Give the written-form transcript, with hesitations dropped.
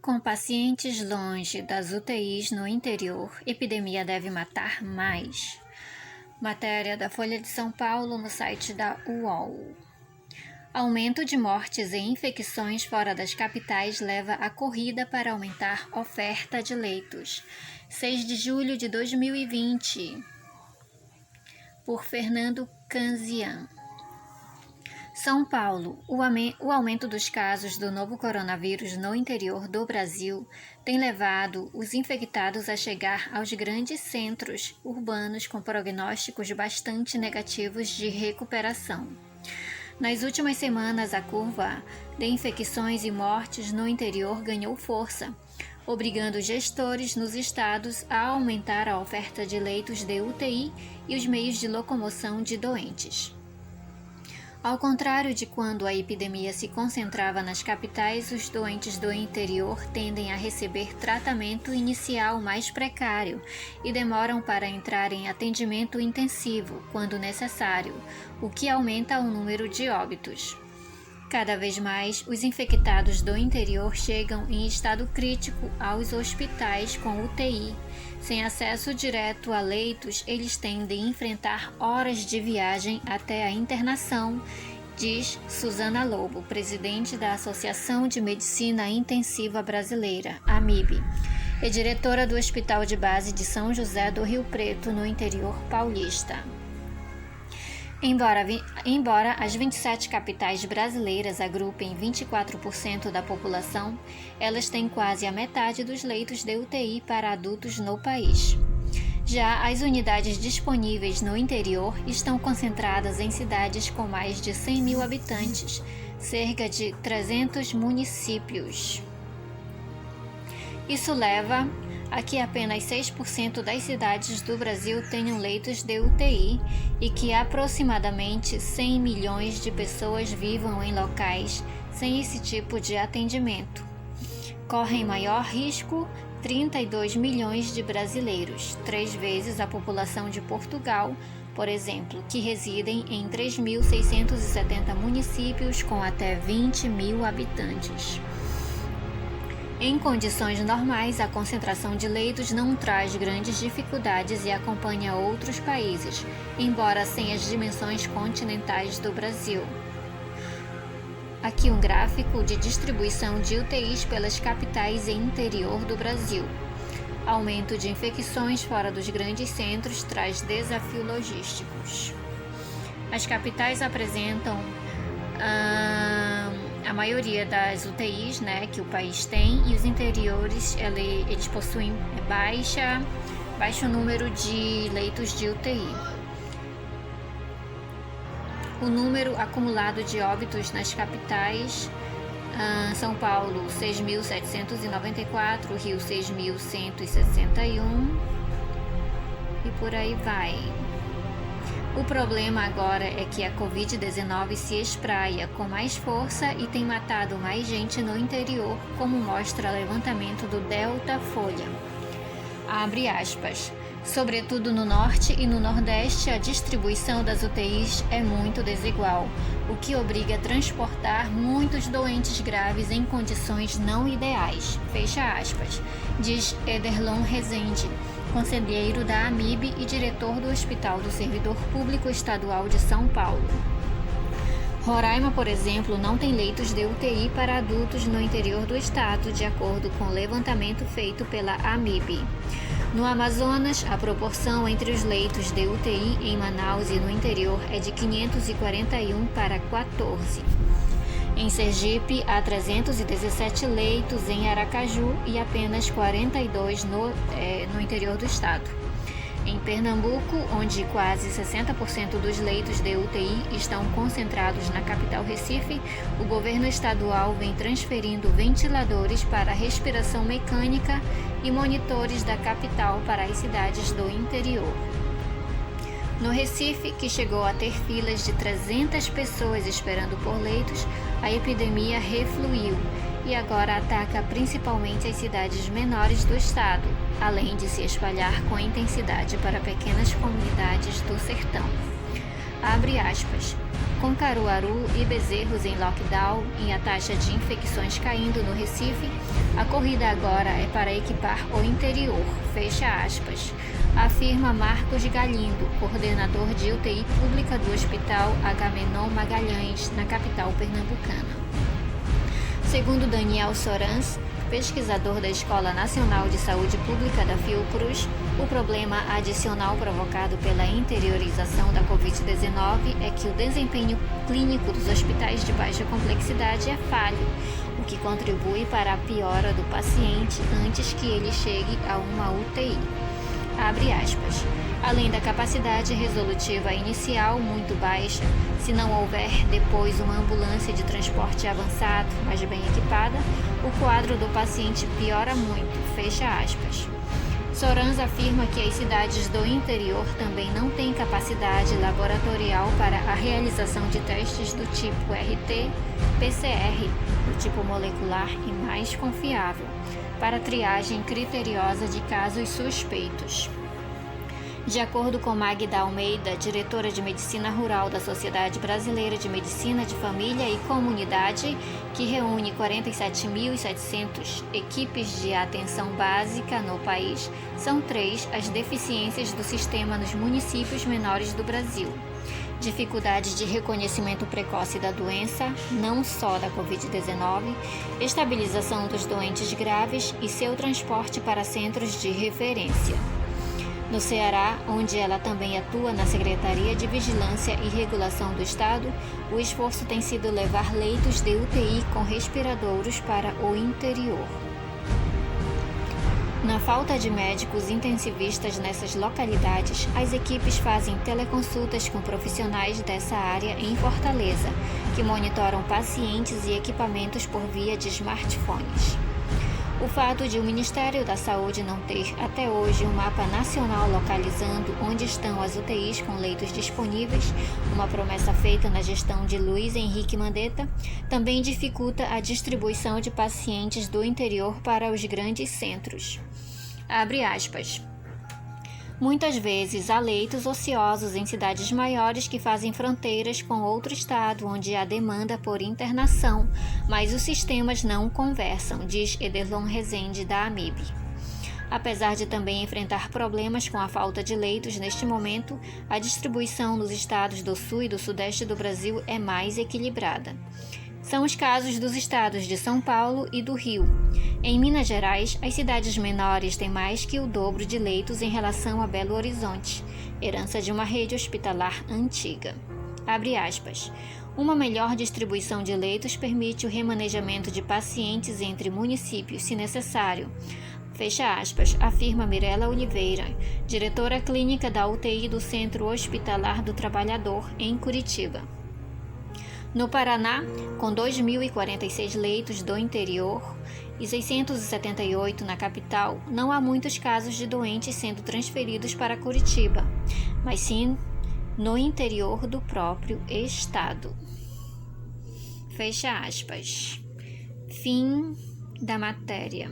Com pacientes longe das UTIs no interior, epidemia deve matar mais. Matéria da Folha de São Paulo no site da UOL. Aumento de mortes e infecções fora das capitais leva a corrida para aumentar oferta de leitos. 6 de julho de 2020. Por Fernando Canzian. São Paulo. O aumento dos casos do novo coronavírus no interior do Brasil tem levado os infectados a chegar aos grandes centros urbanos com prognósticos bastante negativos de recuperação. Nas últimas semanas, a curva de infecções e mortes no interior ganhou força, obrigando gestores nos estados a aumentar a oferta de leitos de UTI e os meios de locomoção de doentes. Ao contrário de quando a epidemia se concentrava nas capitais, os doentes do interior tendem a receber tratamento inicial mais precário e demoram para entrar em atendimento intensivo, quando necessário, o que aumenta o número de óbitos. Cada vez mais, os infectados do interior chegam em estado crítico aos hospitais com UTI. Sem acesso direto a leitos, eles tendem a enfrentar horas de viagem até a internação, diz Suzana Lobo, presidente da Associação de Medicina Intensiva Brasileira, AMIB, e diretora do Hospital de Base de São José do Rio Preto, no interior paulista. Embora as 27 capitais brasileiras agrupem 24% da população, elas têm quase a metade dos leitos de UTI para adultos no país. Já as unidades disponíveis no interior estão concentradas em cidades com mais de 100 mil habitantes, cerca de 300 municípios. Isso leva a que apenas 6% das cidades do Brasil tenham leitos de UTI e que aproximadamente 100 milhões de pessoas vivam em locais sem esse tipo de atendimento. Correm maior risco 32 milhões de brasileiros, 3 vezes a população de Portugal, por exemplo, que residem em 3.670 municípios com até 20 mil habitantes. Em condições normais, a concentração de leitos não traz grandes dificuldades e acompanha outros países, embora sem as dimensões continentais do Brasil. Aqui um gráfico de distribuição de UTIs pelas capitais e interior do Brasil. Aumento de infecções fora dos grandes centros traz desafios logísticos. As capitais apresentam a maioria das UTIs, que o país tem, e os interiores eles possuem baixo número de leitos de UTI. O número acumulado de óbitos nas capitais: São Paulo 6.794, Rio 6.161 e por aí vai. O problema agora é que a Covid-19 se espraia com mais força e tem matado mais gente no interior, como mostra o levantamento do Datafolha. Abre aspas. Sobretudo no norte e no nordeste, a distribuição das UTIs é muito desigual, o que obriga a transportar muitos doentes graves em condições não ideais. Fecha aspas, diz Ederlon Rezende, conselheiro da AMIB e diretor do Hospital do Servidor Público Estadual de São Paulo. Roraima, por exemplo, não tem leitos de UTI para adultos no interior do estado, de acordo com o levantamento feito pela AMIB. No Amazonas, a proporção entre os leitos de UTI em Manaus e no interior é de 541 para 14. Em Sergipe, há 317 leitos em Aracaju e apenas 42 no interior do estado. Em Pernambuco, onde quase 60% dos leitos de UTI estão concentrados na capital Recife, o governo estadual vem transferindo ventiladores para respiração mecânica e monitores da capital para as cidades do interior. No Recife, que chegou a ter filas de 300 pessoas esperando por leitos, a epidemia refluiu e agora ataca principalmente as cidades menores do estado, além de se espalhar com intensidade para pequenas comunidades do sertão. Abre aspas. Com Caruaru e Bezerros em lockdown e a taxa de infecções caindo no Recife, a corrida agora é para equipar o interior, fecha aspas, afirma Marcos Galindo, coordenador de UTI pública do Hospital Agamenon Magalhães, na capital pernambucana. Segundo Daniel Sorans, pesquisador da Escola Nacional de Saúde Pública da Fiocruz, o problema adicional provocado pela interiorização da Covid-19 é que o desempenho clínico dos hospitais de baixa complexidade é falho, o que contribui para a piora do paciente antes que ele chegue a uma UTI. Abre aspas. Além da capacidade resolutiva inicial muito baixa, se não houver depois uma ambulância de transporte avançado, mas bem equipada, o quadro do paciente piora muito, fecha aspas. Sorans afirma que as cidades do interior também não têm capacidade laboratorial para a realização de testes do tipo RT-PCR, do tipo molecular e mais confiável, para triagem criteriosa de casos suspeitos. De acordo com Magda Almeida, diretora de Medicina Rural da Sociedade Brasileira de Medicina de Família e Comunidade, que reúne 47.700 equipes de atenção básica no país, são 3 as deficiências do sistema nos municípios menores do Brasil. Dificuldade de reconhecimento precoce da doença, não só da Covid-19, estabilização dos doentes graves e seu transporte para centros de referência. No Ceará, onde ela também atua na Secretaria de Vigilância e Regulação do Estado, o esforço tem sido levar leitos de UTI com respiradouros para o interior. Na falta de médicos intensivistas nessas localidades, as equipes fazem teleconsultas com profissionais dessa área em Fortaleza, que monitoram pacientes e equipamentos por via de smartphones. O fato de o Ministério da Saúde não ter até hoje um mapa nacional localizando onde estão as UTIs com leitos disponíveis, uma promessa feita na gestão de Luiz Henrique Mandetta, também dificulta a distribuição de pacientes do interior para os grandes centros. Abre aspas. Muitas vezes há leitos ociosos em cidades maiores que fazem fronteiras com outro estado onde há demanda por internação, mas os sistemas não conversam, diz Ederlon Rezende, da AMIB. Apesar de também enfrentar problemas com a falta de leitos neste momento, a distribuição nos estados do sul e do sudeste do Brasil é mais equilibrada. São os casos dos estados de São Paulo e do Rio. Em Minas Gerais, as cidades menores têm mais que o dobro de leitos em relação a Belo Horizonte, herança de uma rede hospitalar antiga. Abre aspas. Uma melhor distribuição de leitos permite o remanejamento de pacientes entre municípios, se necessário. Fecha aspas, afirma Mirela Oliveira, diretora clínica da UTI do Centro Hospitalar do Trabalhador, em Curitiba. No Paraná, com 2.046 leitos do interior e 678 na capital, não há muitos casos de doentes sendo transferidos para Curitiba, mas sim no interior do próprio estado. Fecha aspas. Fim da matéria.